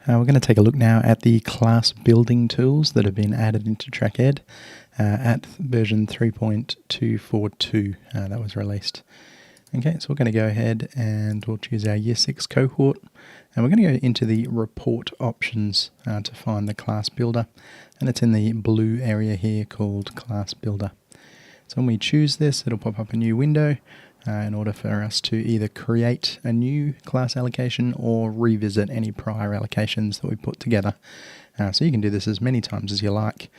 We're going to take a look now at the class building tools that have been added into TrackEd at version 3.242 that was released. Okay, so we're going to go ahead and we'll choose our Year 6 cohort, and we're going to go into the report options to find the class builder, and it's in the blue area here called class builder. So when we choose this, it'll pop up a new window in order for us to either create a new class allocation or revisit any prior allocations that we put together. So you can do this as many times as you like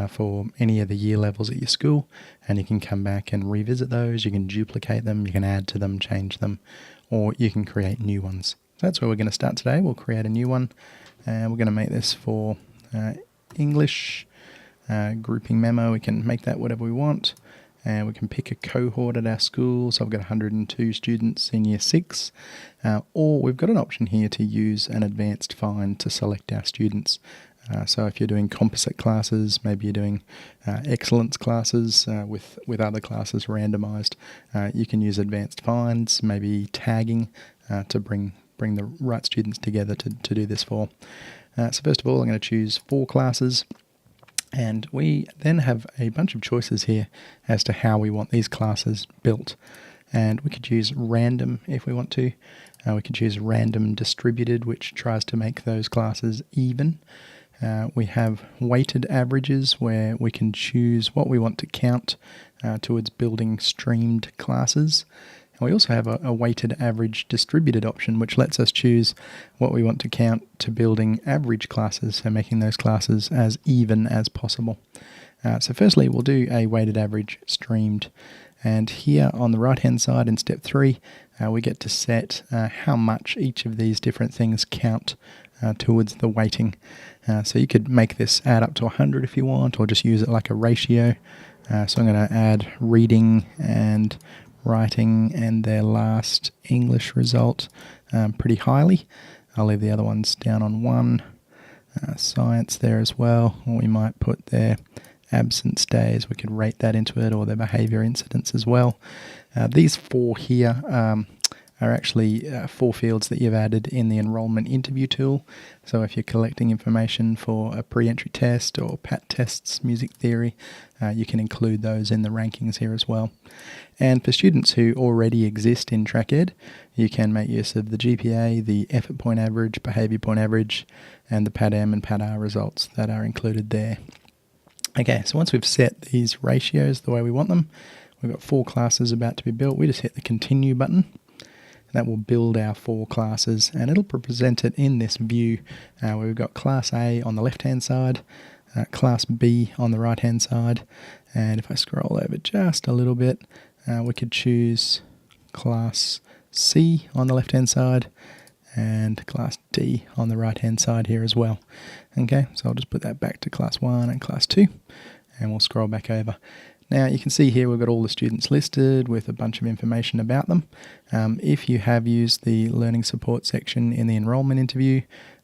for any of the year levels at your school, and you can come back and revisit those. You can duplicate them, you can add to them, change them, or you can create new ones. So that's where we're going to start today. We'll create a new one, and we're going to make this for English grouping memo. We can make that whatever we want. And we can pick a cohort at our school. So I've got 102 students in Year 6. Or we've got an option here to use an advanced find to select our students. So if you're doing composite classes, maybe you're doing excellence classes with other classes randomized, you can use advanced finds, maybe tagging to bring the right students together to do this for. So first of all, I'm going to choose 4 classes. And we then have a bunch of choices here as to how we want these classes built. And we could choose random if we want to. We could choose random distributed, which tries to make those classes even. We have weighted averages, where we can choose what we want to count towards building streamed classes. We also have a weighted average distributed option, which lets us choose what we want to count to building average classes, so making those classes as even as possible. So firstly, we'll do a weighted average streamed. And here on the right-hand side in step 3, we get to set how much each of these different things count towards the weighting. So you could make this add up to 100 if you want, or just use it like a ratio. So I'm going to add reading and writing and their last English result pretty highly. I'll leave the other ones down on 1. Science there as well. Or we might put their absence days. We could rate that into it, or their behaviour incidents as well. These 4 here are actually 4 fields that you've added in the enrolment interview tool. So if you're collecting information for a pre-entry test or PAT tests, music theory, you can include those in the rankings here as well. And for students who already exist in TrackEd, you can make use of the GPA, the effort point average, behaviour point average, and the PAT-M and PAT-R results that are included there. Okay, so once we've set these ratios the way we want them, we've got 4 classes about to be built. We just hit the continue button. That will build our 4 classes, and it'll present it in this view where we've got Class A on the left-hand side, Class B on the right-hand side, and if I scroll over just a little bit, we could choose Class C on the left-hand side and Class D on the right-hand side here as well. Okay, so I'll just put that back to Class 1 and Class 2, and we'll scroll back over. Now you can see here we've got all the students listed with a bunch of information about them. If you have used the learning support section in the enrolment interview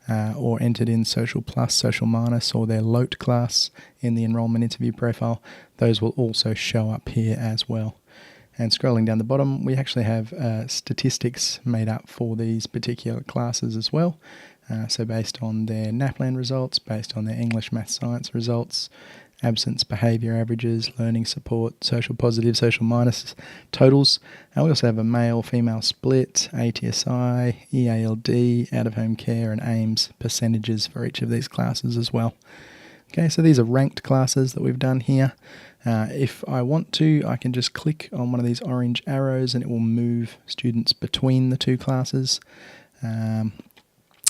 or entered in Social Plus, Social Minus, or their LOTE class in the enrolment interview profile, those will also show up here as well. And scrolling down the bottom, we actually have statistics made up for these particular classes as well. So based on their NAPLAN results, based on their English, Maths, Science results, absence, behaviour averages, learning support, social positive, social minus totals. And we also have a male-female split, ATSI, EALD, out-of-home care, and AIMS percentages for each of these classes as well. Okay, so these are ranked classes that we've done here. If I want to, I can just click on one of these orange arrows and it will move students between the 2 classes.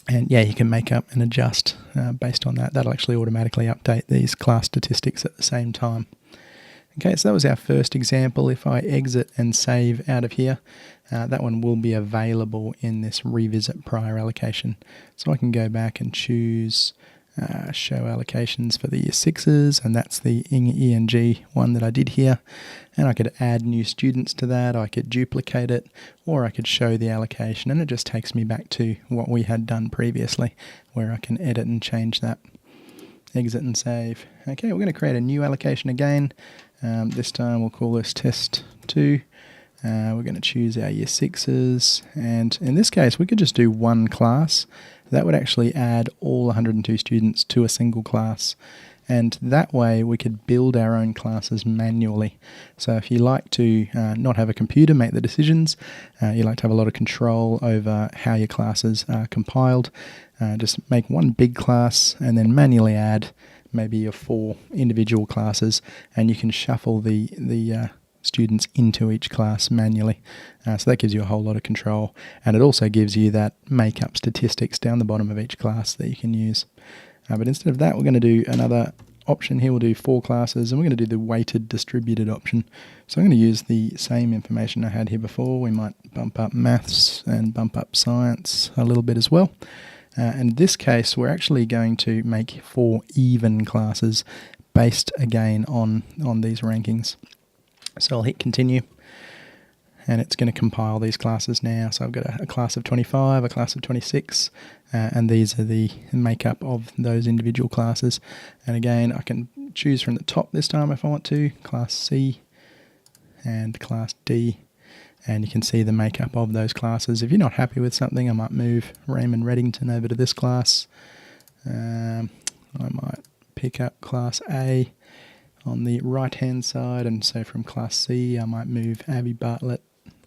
And yeah, you can make up and adjust based on that. That'll actually automatically update these class statistics at the same time. Okay, so that was our first example. If I exit and save out of here, that one will be available in this revisit prior allocation. So I can go back and choose show allocations for the Year 6s, and that's the ENG one that I did here. And I could add new students to that, I could duplicate it, or I could show the allocation, and it just takes me back to what we had done previously, where I can edit and change that. Exit and save. Okay, we're going to create a new allocation again. This time we'll call this Test 2. We're going to choose our year sixes, and in this case we could just do one class. That would actually add all 102 students to a single class, and that way we could build our own classes manually. So if you like to not have a computer make the decisions, you like to have a lot of control over how your classes are compiled, just make one big class and then manually add maybe your 4 individual classes, and you can shuffle the students into each class manually. So that gives you a whole lot of control, and it also gives you that make-up statistics down the bottom of each class that you can use. But instead of that, we're going to do another option here. We'll do 4 classes, and we're going to do the weighted distributed option. So I'm going to use the same information I had here before. We might bump up maths and bump up science a little bit as well. In this case, we're actually going to make 4 even classes based again on these rankings. So I'll hit continue, and it's going to compile these classes now. So I've got a class of 25, a class of 26, and these are the makeup of those individual classes. And again, I can choose from the top this time if I want to, class C and class D, and you can see the makeup of those classes. If you're not happy with something, I might move Raymond Reddington over to this class. I might pick up class A on the right hand side, and so from class C I might move Abby Bartlett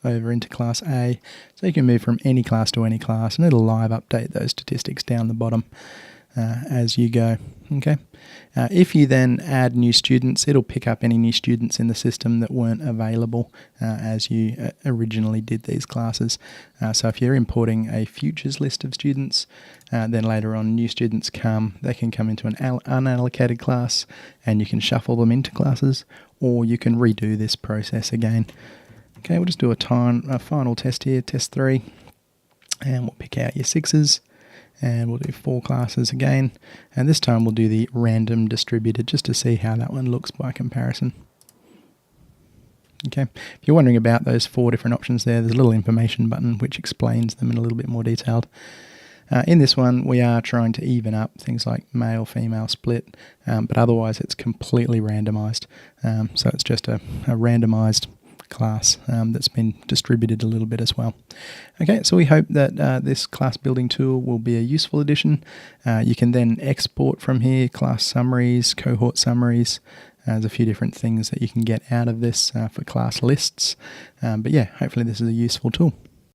over into class A. So you can move from any class to any class, and it'll live update those statistics down the bottom as you go. Okay. If you then add new students, it'll pick up any new students in the system that weren't available as you originally did these classes. So if you're importing a futures list of students, then later on new students they can come into an unallocated class, and you can shuffle them into classes, or you can redo this process again. Okay, we'll just do a final test here, test 3, and we'll pick out your 6s. And we'll do 4 classes again, and this time we'll do the random distributed just to see how that one looks by comparison. Okay, if you're wondering about those 4 different options there's a little information button which explains them in a little bit more detailed. In this one we are trying to even up things like male-female split, but otherwise it's completely randomized. So it's just a randomized class that's been distributed a little bit as well. Okay, so we hope that this class building tool will be a useful addition. You can then export from here class summaries, cohort summaries. There's a few different things that you can get out of this for class lists. But yeah, hopefully this is a useful tool.